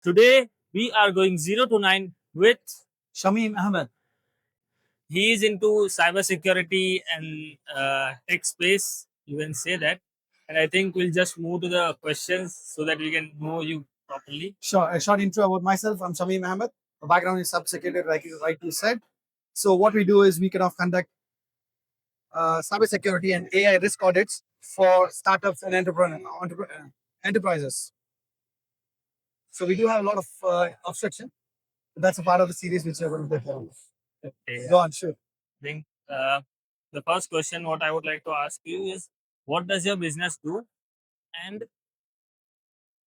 Today we are going 0 to 9 with Shamim Ahmed. he is into cybersecurity and tech space. You can say that, and I think we'll just move to the questions so that we can know you properly. Sure. A short intro about myself. I'm Shamim Ahmed. My background is cybersecurity, like you rightly said. So what we do is we kind of conduct cybersecurity and AI risk audits for startups and enterprises. So we do have a lot of obstruction. That's a part of the series which we're going to do. Okay, Go on, sure. I think the first question what I would like to ask you is, what does your business do, and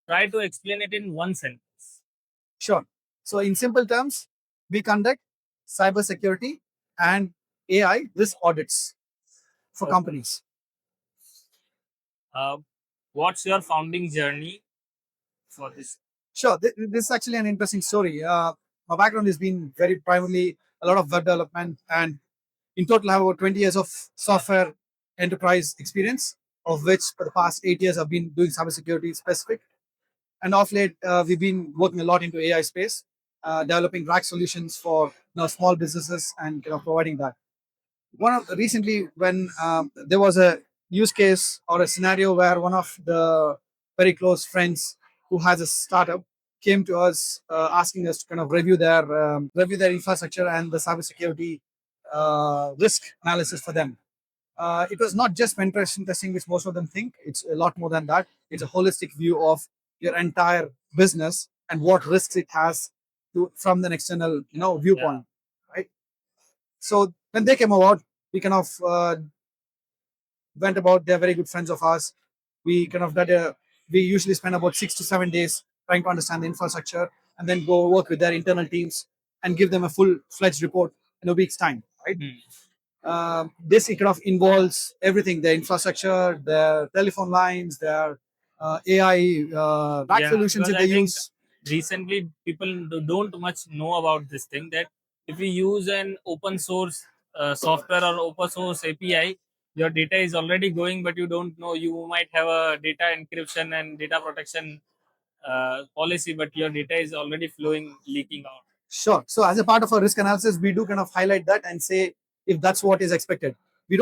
try to explain it in one sentence. Sure. So in simple terms, we conduct cybersecurity and AI risk audits for Okay. companies. What's your founding journey for this? Sure. This is actually an interesting story. My background has been very primarily a lot of web development, and in total, I have about 20 years of software enterprise experience, of which for the past 8 years, I've been doing cybersecurity specific. And off late, we've been working a lot into AI space, developing rack solutions for small businesses and providing that. Recently, when there was a use case or a scenario where one of the very close friends who has a startup came to us asking us to kind of review their infrastructure and the cybersecurity risk analysis for them. It was not just penetration testing, which most of them think. It's a lot more than that. It's a holistic view of your entire business and what risks it has from an external viewpoint, right? So when they came about, we kind of went about. They're very good friends of ours. We kind of we usually spend about 6 to 7 days trying to understand the infrastructure and then go work with their internal teams and give them a full-fledged report in a week's time, right? This kind of involves everything: the infrastructure, the telephone lines, their AI back solutions that they use. Recently, people don't much know about this thing, that if you use an open source software or open source API, your data is already going, but you don't know. You might have a data encryption and data protection policy, but your data is already flowing, leaking out. Sure. So as a part of our risk analysis, we do kind of highlight that and say if that's what is expected. We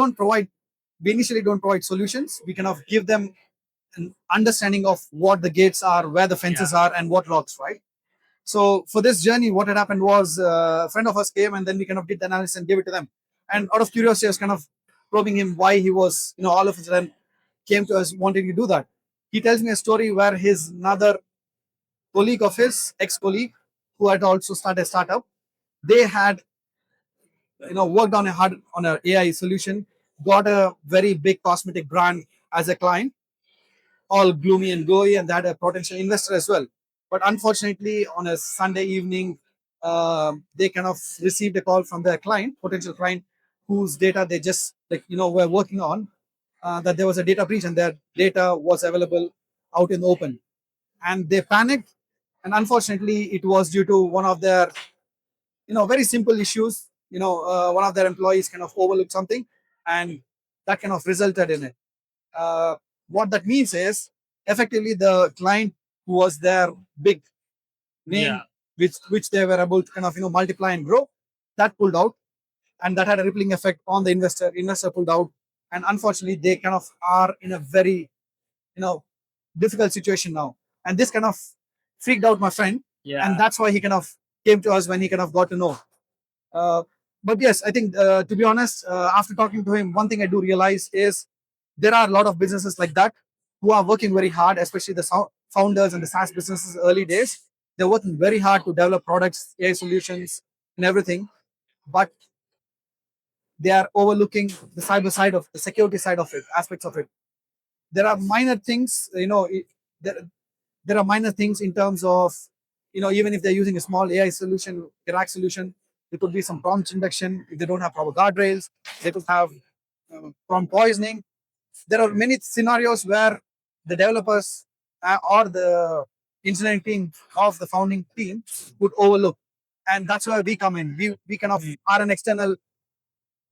initially don't provide solutions. We kind of give them an understanding of what the gates are, where the fences are, and what locks, right? So for this journey, what had happened was a friend of ours came and then we kind of did the analysis and gave it to them. And out of curiosity, I was kind of probing him why he was, all of a sudden came to us wanting to do that. He tells me a story where his another colleague of his, ex-colleague, who had also started a startup, they had worked on an AI solution, got a very big cosmetic brand as a client, all gloomy and glowy, and they had a potential investor as well. But unfortunately, on a Sunday evening, they kind of received a call from their potential client, whose data they just were working on, that there was a data breach and their data was available out in the open, and they panicked. And unfortunately, it was due to one of their very simple issues. One of their employees kind of overlooked something, and that kind of resulted in it. What that means is effectively the client who was their big name, which they were able to kind of multiply and grow, that pulled out, and that had a rippling effect on the investor. Investor pulled out, and unfortunately they kind of are in a very difficult situation now. And this kind of freaked out my friend, and that's why he kind of came to us when he kind of got to know. But yes, I think to be honest, after talking to him, one thing I do realize is there are a lot of businesses like that who are working very hard, especially the founders and the SaaS businesses early days. They're working very hard to develop products, AI solutions, and everything, but they are overlooking the cyber side of the security side of it, aspects of it. There are minor things, there are minor things in terms of, even if they're using a small AI solution, Iraq solution, there could be some prompt injection. If they don't have proper guardrails, they could have prompt poisoning. There are many scenarios where the developers or the engineering team of the founding team would overlook. And that's where we come in. We kind of are an external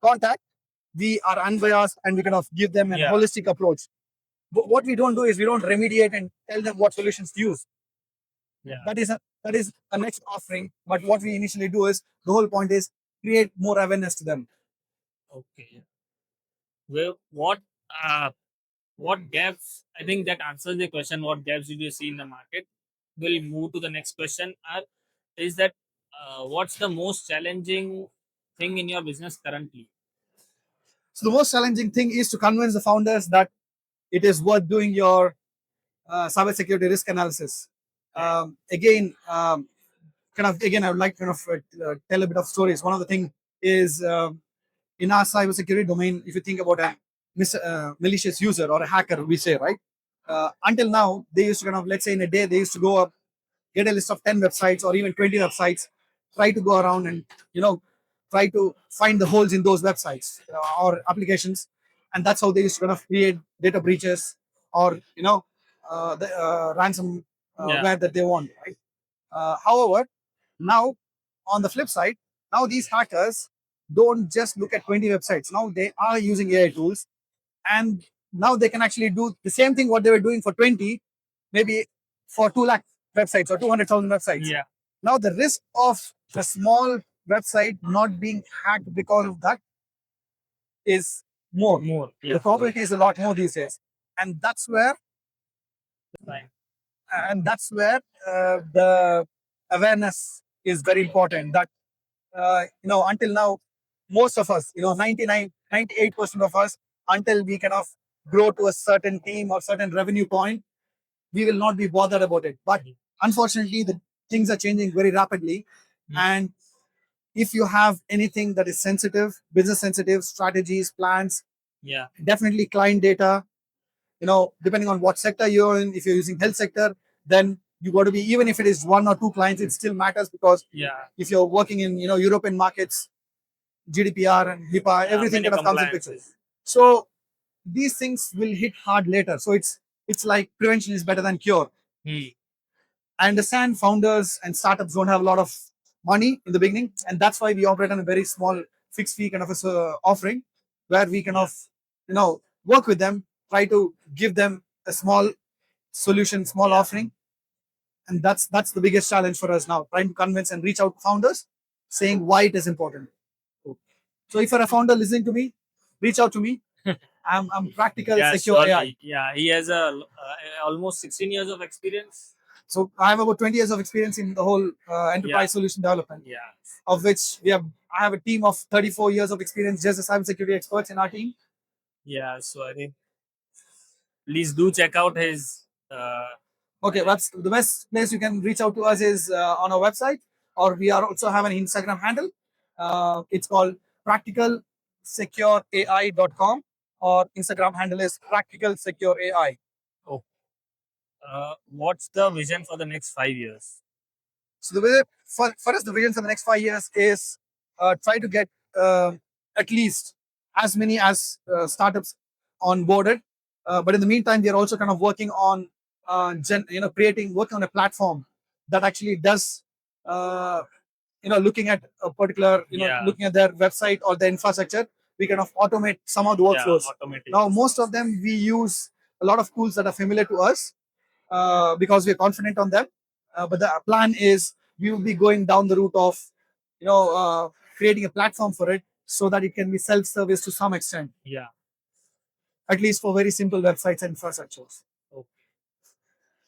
contact. We are unbiased and we kind of give them a holistic approach. But what we don't do is we don't remediate and tell them what solutions to use. Yeah. That is a next offering. But what we initially do is the whole point is create more awareness to them. Okay. Well, what gaps? I think that answers the question. What gaps did you see in the market? We'll move to the next question. Is that what's the most challenging thing in your business currently? So the most challenging thing is to convince the founders that it is worth doing your cybersecurity risk analysis. Again, kind of again, I would like to kind of tell a bit of stories. One of the thing is in our cybersecurity domain, if you think about a malicious user or a hacker, we say, right? Until now, they used to kind of, let's say in a day, they used to go up, get a list of 10 websites or even 20 websites, try to go around and, you know, try to find the holes in those websites or applications. And that's how they used to kind of create data breaches or, the ransom ware that they want, right? However, now on the flip side, now these hackers don't just look at 20 websites. Now they are using AI tools, and now they can actually do the same thing what they were doing for 20, maybe for 2 lakh websites or 200,000 websites. Yeah. Now the risk of a small website not being hacked because of that is more. More. Yeah. The probability is a lot more these days, and that's where Fine. the awareness is very important. That until now, most of us, 99, 98% of us, until we kind of grow to a certain team or certain revenue point, we will not be bothered about it. But unfortunately, the things are changing very rapidly. And if you have anything that is sensitive, business sensitive, strategies, plans, Yeah. definitely client data, depending on what sector you're in, if you're using health sector, then you got to be, even if it is 1 or 2 clients, it still matters because Yeah. if you're working in, European markets, GDPR and HIPAA, everything kind of comes in picture. So these things will hit hard later. So it's like prevention is better than cure. I understand founders and startups don't have a lot of money in the beginning, and that's why we operate on a very small fixed fee kind of a offering, where we kind of work with them, try to give them a small solution, small offering, and that's the biggest challenge for us now, trying to convince and reach out to founders, saying why it is important. So if you're a founder listening to me, reach out to me. I'm practical, Yeah, secure surely. AI. Yeah, he has almost 16 years of experience. So I have about 20 years of experience in the whole enterprise solution development. Yeah. Of which I have a team of 34 years of experience just as cybersecurity experts in our team. Yeah, so I think please do check out his. Okay, that's the best place you can reach out to us is on our website, or we are also have an Instagram handle. It's called practicalsecureai.com, or Instagram handle is practicalsecureai. Oh, what's the vision for the next 5 years? So the way for us, the vision for the next 5 years is try to get at least as many as startups onboarded. But in the meantime, we are also kind of working on working on a platform that actually does looking at a particular looking at their website or the infrastructure, we kind of automate some of the workflows. Now most of them we use a lot of tools that are familiar to us because we are confident on them. But the plan is we will be going down the route of creating a platform for it so that it can be self-service to some extent. Yeah. At least for very simple websites and infrastructures. Okay.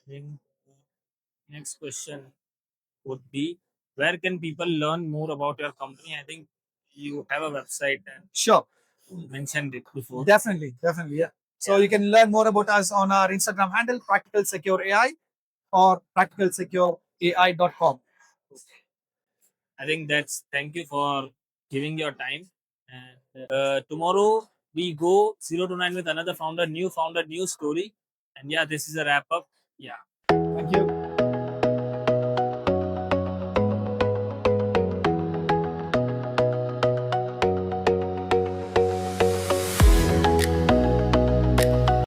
Then next question would be, where can people learn more about your company? I think you have a website and Sure. mentioned it before. Definitely, yeah. So you can learn more about us on our Instagram handle, Practical Secure AI, or practicalsecureai.com. I think thank you for giving your time. And tomorrow we go 0 to 9 with another founder, new story. And yeah, this is a wrap up. Yeah. Thank you.